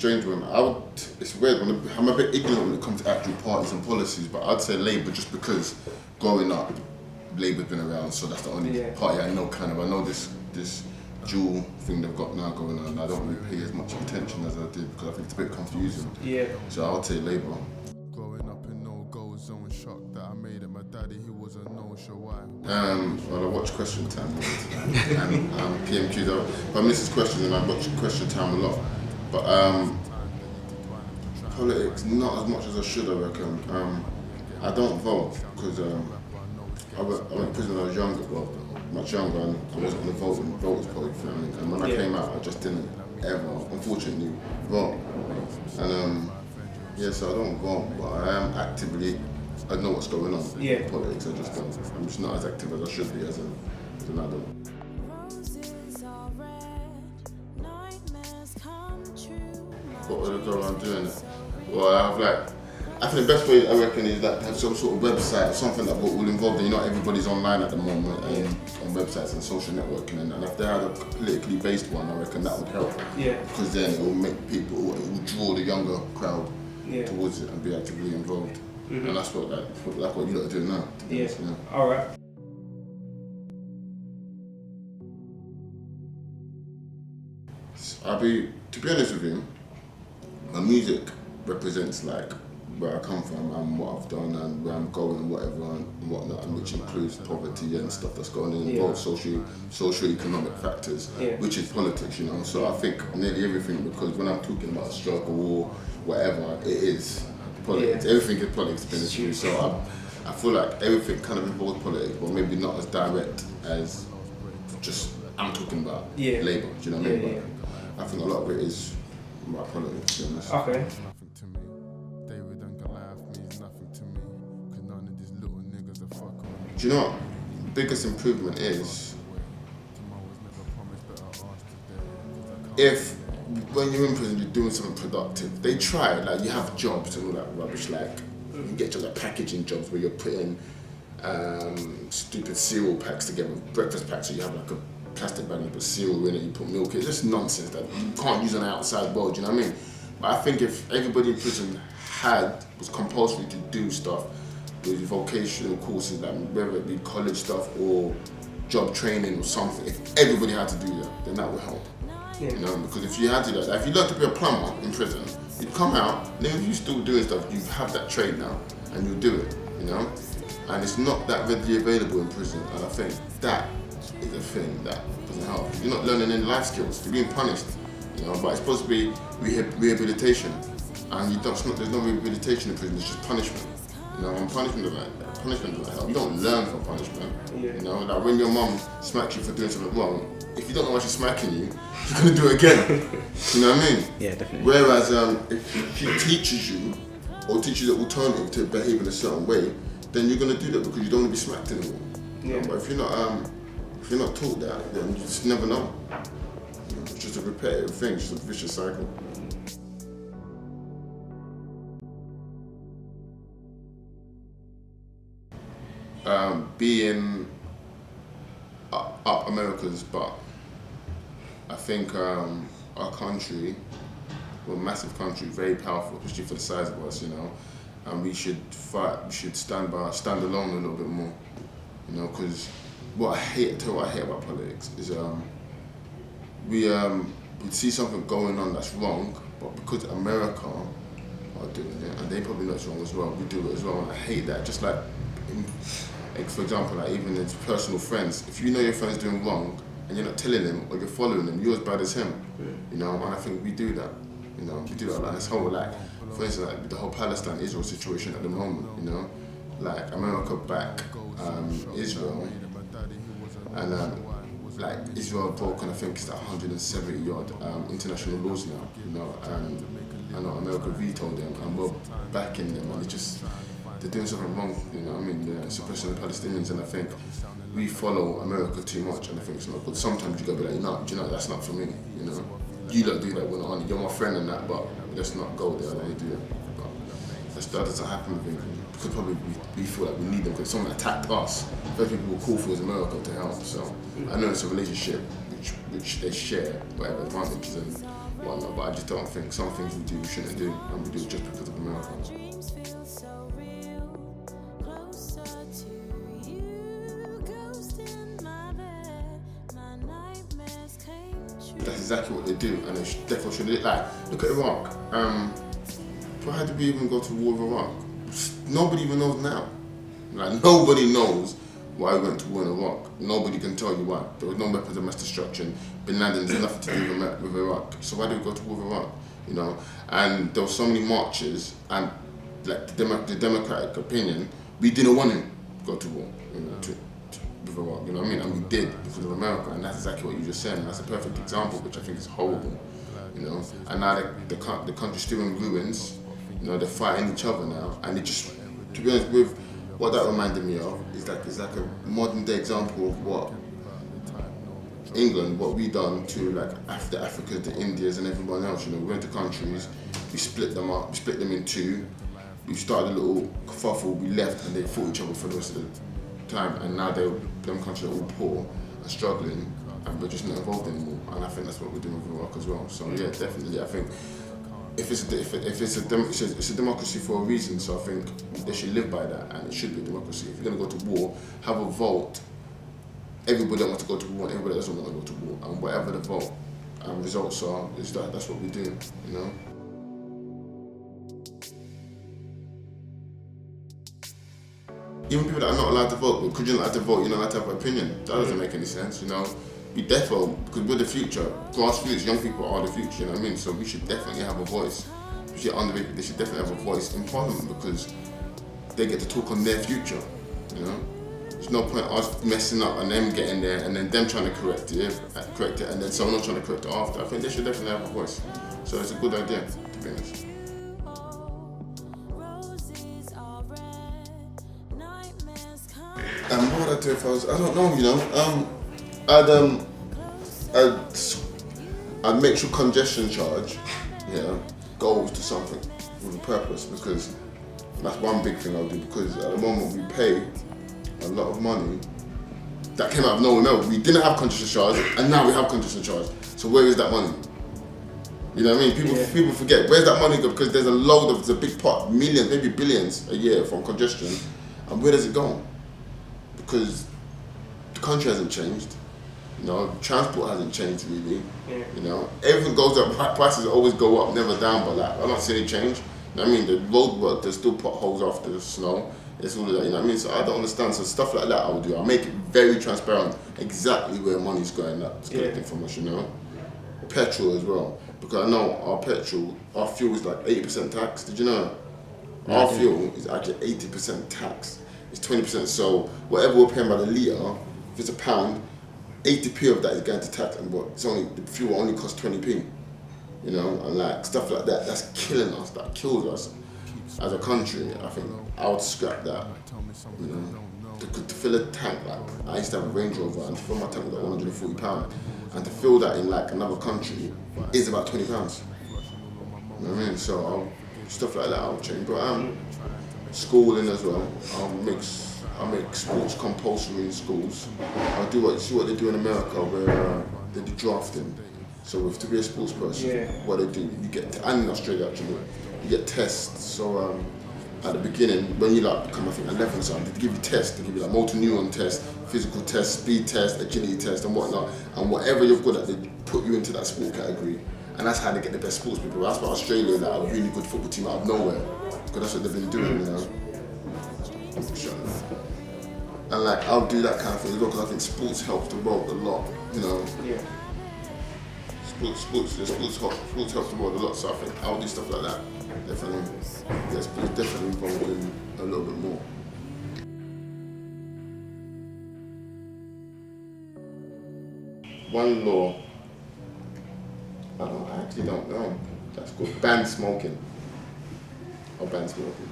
strange one. It's weird. I'm a bit ignorant when it comes to actual parties and policies, but I'd say Labour just because growing up, Labour's been around, so that's the only party I know. Kind of, I know this dual thing they've got now going on. I don't really pay as much attention as I did because I think it's a bit confusing. Yeah. So I would say Labour. Growing up in no-go zone, shocked that I made it. My daddy, he was a no-show. Why? Well, I watch Question Time and PMQs. If I miss this question, then I watch Question Time a lot. But politics, not as much as I should, I reckon. I don't vote because I went to prison when I was younger, well, much younger, and I wasn't on the voters party family. And when I came out, I just didn't ever, unfortunately, vote. And so I don't vote, but I am actively. I know what's going on in politics. I just don't. I'm just not as active as I should be as an adult. What would I go around doing? Well, I think the best way I reckon is that to have some sort of website or something that will involve that. Everybody's online at the moment on websites and social networking, and if they had a politically based one, I reckon that would help. Yeah. Because then it will make people, it will draw the younger crowd towards it and be actively involved. Mm-hmm. And that's what you lot are doing now. All right. To be honest with you, my music represents like where I come from and what I've done and where I'm going and whatever and whatnot, and which includes poverty and stuff that's going on involved socio-economic factors, which is politics, So I think nearly everything, because when I'm talking about struggle or whatever, it is politics. Everything is politics, to be honest with you. So I feel like everything kind of involves politics, but maybe not as direct as just I'm talking about Labour. Do you know what I mean? But I think a lot of it is about politics, to be honest. Okay. Nothing to me. David and Goliath means nothing to me. Cause none of these little niggas are fucking. Do you know what? The biggest improvement is if when you're in prison you're doing something productive. They try, like you have jobs and all that rubbish, like you get jobs like packaging jobs where you're putting stupid cereal packs together, breakfast packs, so you have like a plastic bag and you put cereal in it, you put milk in it. It's just nonsense that you can't use on the outside world, do you know what I mean? But I think if everybody in prison was compulsory to do stuff with vocational courses, like whether it be college stuff or job training or something, if everybody had to do that, then that would help. Because if you had to do that, if you learn to be a plumber in prison, you'd come out, and then if you're still doing stuff, you have that trade now, and you'll do it, And it's not that readily available in prison, and I think that is a thing that doesn't help. You're not learning any life skills, you're being punished, but it's supposed to be rehabilitation, and there's no rehabilitation in prison, it's just punishment. And punishment doesn't help. You don't learn from punishment. Like when your mum smacks you for doing something wrong, if you don't know why she's smacking you, you're gonna do it again. You know what I mean? Yeah, definitely. Whereas if she teaches you or teaches an alternative to behave in a certain way, then you're gonna do that because you don't want to be smacked anymore. But if you're not taught that, then you just never know. It's just a repetitive thing, it's just a vicious cycle. Being up America's butt. I think our country, we're a massive country, very powerful, especially for the size of us, and we should fight, we should stand alone a little bit more, because what I hate about politics is we see something going on that's wrong, but because America are doing it, and they probably know it's wrong as well, we do it as well, and I hate that. Just like for example, like even as personal friends, if you know your friend's doing wrong and you're not telling him or you're following him, you're as bad as him. And I think we do that. We do that. Like this whole, for instance, like the whole Palestine-Israel situation at the moment. Like America back Israel, and like Israel broken, I think it's like 170 odd international laws now. And I know America vetoed them, and we're backing them, and they're doing something wrong, they're suppressing the Palestinians, and I think we follow America too much, and I think it's not good. Sometimes you gotta be like, no, that's not for me, You don't do that, we're not on it, you're my friend and that, but let's not go there, and they do it. But that doesn't happen with England, because probably we feel like we need them, because someone attacked us. First people will call for is America to help, so I know it's a relationship which they share, whatever advantages, and whatnot, but I just don't think some things we do we shouldn't do, and we do it just because of America. Dreams feel so real, closer to you, ghost in my bed, my nightmares came true. That's exactly what they do, and they definitely should do it. Like, look at Iraq. Why did we even go to war with Iraq? Nobody even knows now. Like, nobody knows why we went to war in Iraq. Nobody can tell you why. There was no weapons of mass destruction. Bin Laden's nothing to do with Iraq. So why did we go to war with Iraq? You know, and there were so many marches, and like the democratic opinion, we didn't want to go to war, you know, with Iraq. You know what I mean? And we did because of America, and that's exactly what you just said. And that's a perfect example, which I think is horrible. You know, and now the country's still in ruins. You know, they're fighting each other now, and it just, to be honest with. What that reminded me of is like a modern day example of what England, what we done to like the Africas, the Indias, and everyone else. You know, we went to countries, we split them up, we split them in two. We started a little kerfuffle, we left, and they fought each other for the rest of the time. And now them countries are all poor and struggling, and we're just not involved anymore. And I think that's what we're doing with Iraq as well. So yeah, definitely, I think. If it's a democracy for a reason, so I think they should live by that, and it should be a democracy. If you're going to go to war, have a vote. Everybody that wants to go to war, everybody that doesn't want to go to war, and whatever the vote results are, that's what we do, you know. Even people that are not allowed to vote, because you're not allowed to vote, you're not allowed to have an opinion. That doesn't make any sense, you know. We definitely, because we're the future, grassroots, young people are the future, you know what I mean? So we should definitely have a voice. They should definitely have a voice in Parliament, because they get to talk on their future, you know? There's no point us messing up and them getting there and then them trying to correct it and then someone else trying to correct it after. I think they should definitely have a voice. So it's a good idea, to be honest. What would I do if I was, I don't know, you know. I'd make sure congestion charge, goes to something with a purpose, because that's one big thing I'll do, because at the moment we pay a lot of money that came out of nowhere. No, we didn't have congestion charge, and now we have congestion charge. So where is that money? You know what I mean? People forget, where's that money go? Because there's a big pot, millions, maybe billions a year from congestion, and where does it go? Because the country hasn't changed. You know, transport hasn't changed really. Yeah. You know, everything goes up. Prices always go up, never down. But like, I don't see any change. You know what I mean? The road work, there's still potholes after the snow. It's all of that. You know what I mean? So I don't understand. So stuff like that I will do. I'll make it very transparent, exactly where money's going. That's collecting from us. You know, petrol as well, because I know our fuel is like 80% tax. Did you know? Our fuel is actually 80% tax. It's 20%. So whatever we're paying by the litre, if it's £1. 80p of that is going to tax, and the fuel only costs 20p, you know, and like stuff like that, that's killing us, that kills us as a country. I think I would scrap that, you know, to fill a tank, like I used to have a Range Rover, and to fill my tank was like £140, and to fill that in like another country is about £20, you know what I mean? So stuff like that I'll change, but schooling as well, I'll make sports compulsory in schools. I'll see what they do in America, where they do drafting. So to be a sports person, what they do, you get, and in Australia actually, you get tests. So at the beginning, when you like become, I think 11 or something, they give you tests. They give you like motor neuron test, physical test, speed test, agility test, and whatnot. And whatever you're good at, they put you into that sport category. And that's how they get the best sports people. That's why Australia, like, a really good football team out of nowhere, because that's what they've been doing, you know. And like, I'll do that kind of thing as well, because I think sports helps the world a lot, you know. Yeah. Sports helps the world a lot, so I think I'll do stuff like that. Definitely. Yes, but it's definitely involved in a little bit more. One law, I actually don't know. That's called ban smoking. Or ban smoking.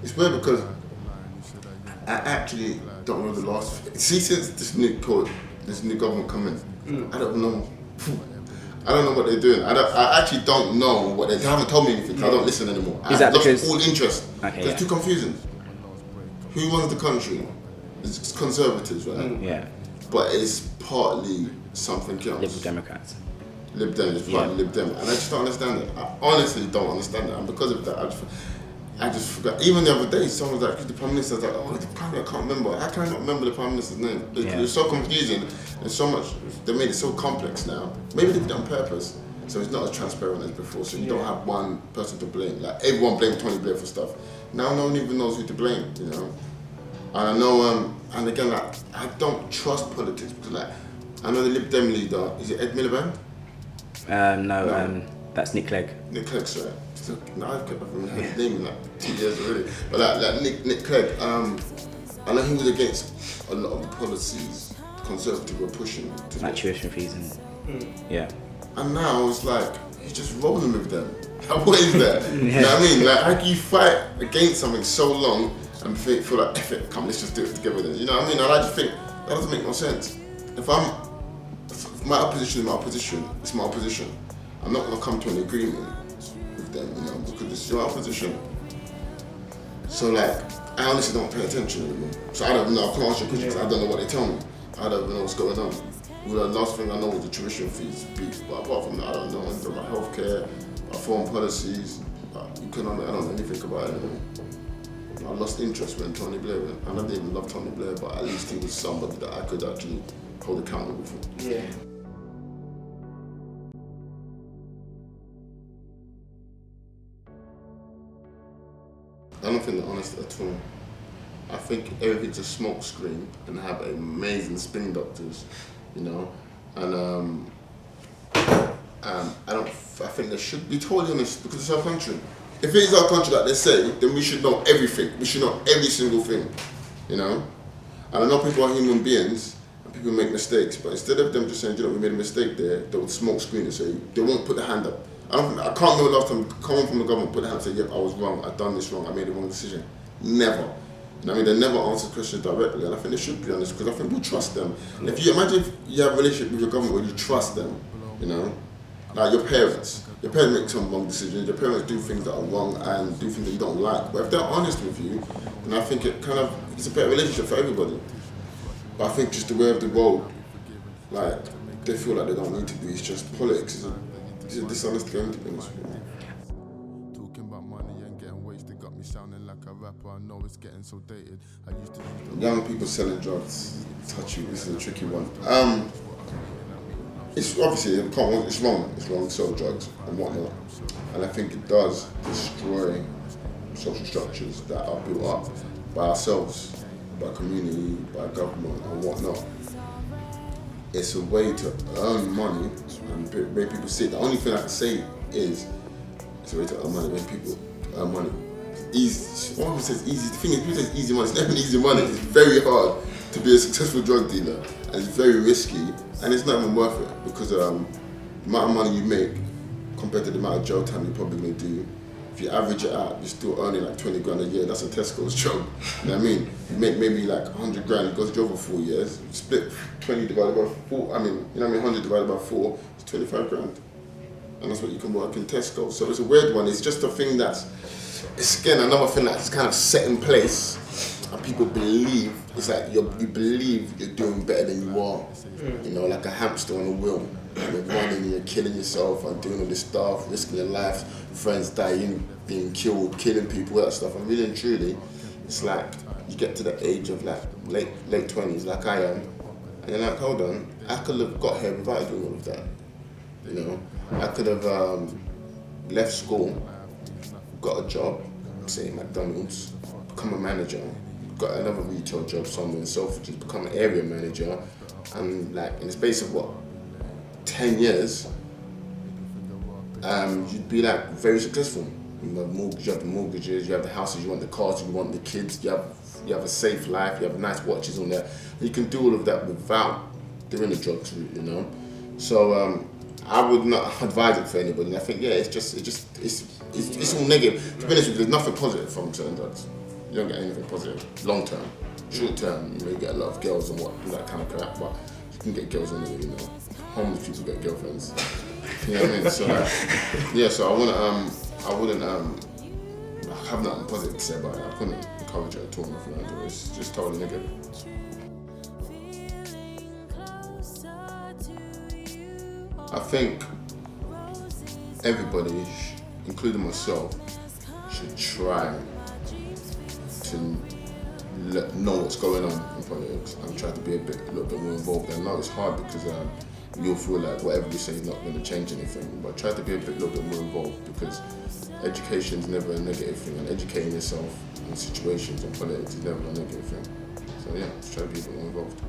It's weird because I actually don't know the last. See, since this new government come in, I don't know. I don't know what they're doing. I actually don't know what they haven't told me anything. I don't listen anymore. Is that because all interest? Okay, It's too confusing. who runs the country? It's conservatives, right? Yeah. But it's partly something else. Liberal Democrats. Lib Dem, it's partly Lib Dem, and I just don't understand it. I honestly don't understand it, and because of that, I just forgot. Even the other day, someone was like, the Prime Minister's like, oh, the Prime Minister, I can't remember. How can I not remember the Prime Minister's name? It's so confusing, and so much, they made it so complex now. Maybe they did it on purpose, so it's not as transparent as before, so you don't have one person to blame. Like, everyone blamed Tony Blair for stuff. Now no one even knows who to blame, you know? And I know, and again, like, I don't trust politics, because like, I know the Lib Dem leader, is it Ed Miliband? No, that's Nick Clegg. Nick Clegg's right. So, now I've heard his name in like 2 years already. But like Nick Clegg, I know he was against a lot of the policies the Conservatives were pushing. Like tuition fees and yeah. And now it's like, he's just rolling with them. Like, what is that? You know what I mean? Like, how can you fight against something so long and feel like, F it, come, let's just do it together then. You know what I mean? And I just think, that doesn't make no sense. If my opposition is my opposition, it's my opposition. I'm not gonna come to an agreement with them, you know, because it's your opposition. So like, I honestly don't pay attention anymore. So I don't know, I can't answer your questions, I don't know what they tell me. I don't know what's going on. Well, the last thing I know is the tuition fees speech, but apart from that, I don't know anything about healthcare, about foreign policies, I don't know anything about it anymore. I lost interest when Tony Blair went. I didn't even love Tony Blair, but at least he was somebody that I could actually hold accountable for. Yeah. I don't think they're honest at all. I think everything's a smoke screen and have amazing spin doctors, you know, and I think they should be totally honest because it's our country. If it is our country like they say, then we should know everything. We should know every single thing, you know. And I know people are human beings and people make mistakes, but instead of them just saying, you know, we made a mistake there, they would smoke screen and say, they won't put their hand up. I can't remember the last time someone from the government put their hand and say, yep, I was wrong, I've done this wrong, I made the wrong decision. Never. You know what I mean? They never answer questions directly, and I think they should be honest, because I think we trust them. And if you imagine if you have a relationship with your government where you trust them, you know, like your parents make some wrong decisions, your parents do things that are wrong and do things that you don't like. But if they're honest with you, then I think it's a better relationship for everybody. But I think just the way of the world, like, they feel like they don't need to be, it's just politics. It's a dishonest game, to be honest with you. Talking about money and getting wasted got me sounding like a rapper. I know it's getting so dated. I used to use the Young people selling drugs, touchy, this is a tricky one. It's obviously, it's wrong to sell drugs and whatnot. And I think it does destroy social structures that are built up by ourselves, by community, by government and whatnot. It's a way to earn money, and the way people see it. The only thing I can say is it's a way to earn money when people earn money. Easy. One person says easy. The thing is, people say easy money. It's never easy money. It's very hard to be a successful drug dealer, and it's very risky, and it's not even worth it because the amount of money you make compared to the amount of jail time you're probably going to do. If you average it out, you're still earning like 20 grand a year. That's a Tesco's job. You know what I mean? You make maybe like 100 grand, you go to jail for 4 years, split 20 divided by 4, you know what I mean, 100 divided by 4, it's 25 grand. And that's what you can work in Tesco. So it's a weird one. It's just a thing it's again another thing that's kind of set in place. And people believe, it's like you believe you're doing better than you are. You know, like a hamster on a wheel. You're running and you're killing yourself and doing all this stuff, risking your life, friends dying, being killed, killing people, all that stuff. And really and truly, it's like you get to the age of like late 20s, like I am, and you're like, hold on, I could have got here without doing all of that. You know, I could have left school, got a job, say McDonald's, become a manager, got another retail job somewhere in Selfridges, become an area manager, and like in the space of 10 years, you'd be like very successful. You have the mortgages, you have the houses, you want the cars, you want the kids, you have a safe life, you have nice watches on there. You can do all of that without doing the drugs route, you know. So I would not advise it for anybody. And I think it's all negative. To be honest with you, there's nothing positive from certain drugs. You don't get anything positive long term. Short term, you get a lot of girls and all that kind of crap, but you can get girls anyway, you know. Homeless people get girlfriends. You know what I mean? So so I wouldn't have nothing positive to say about it. I couldn't encourage her at all, nothing like that. It's just totally negative. I think everybody, including myself, should try to know what's going on in politics and try to be a little bit more involved. I know it's hard because you'll feel like whatever you say is not going to change anything, but try to be a little bit more involved, because education is never a negative thing, and educating yourself in situations and politics is never a negative thing. So yeah, just try to be a bit more involved.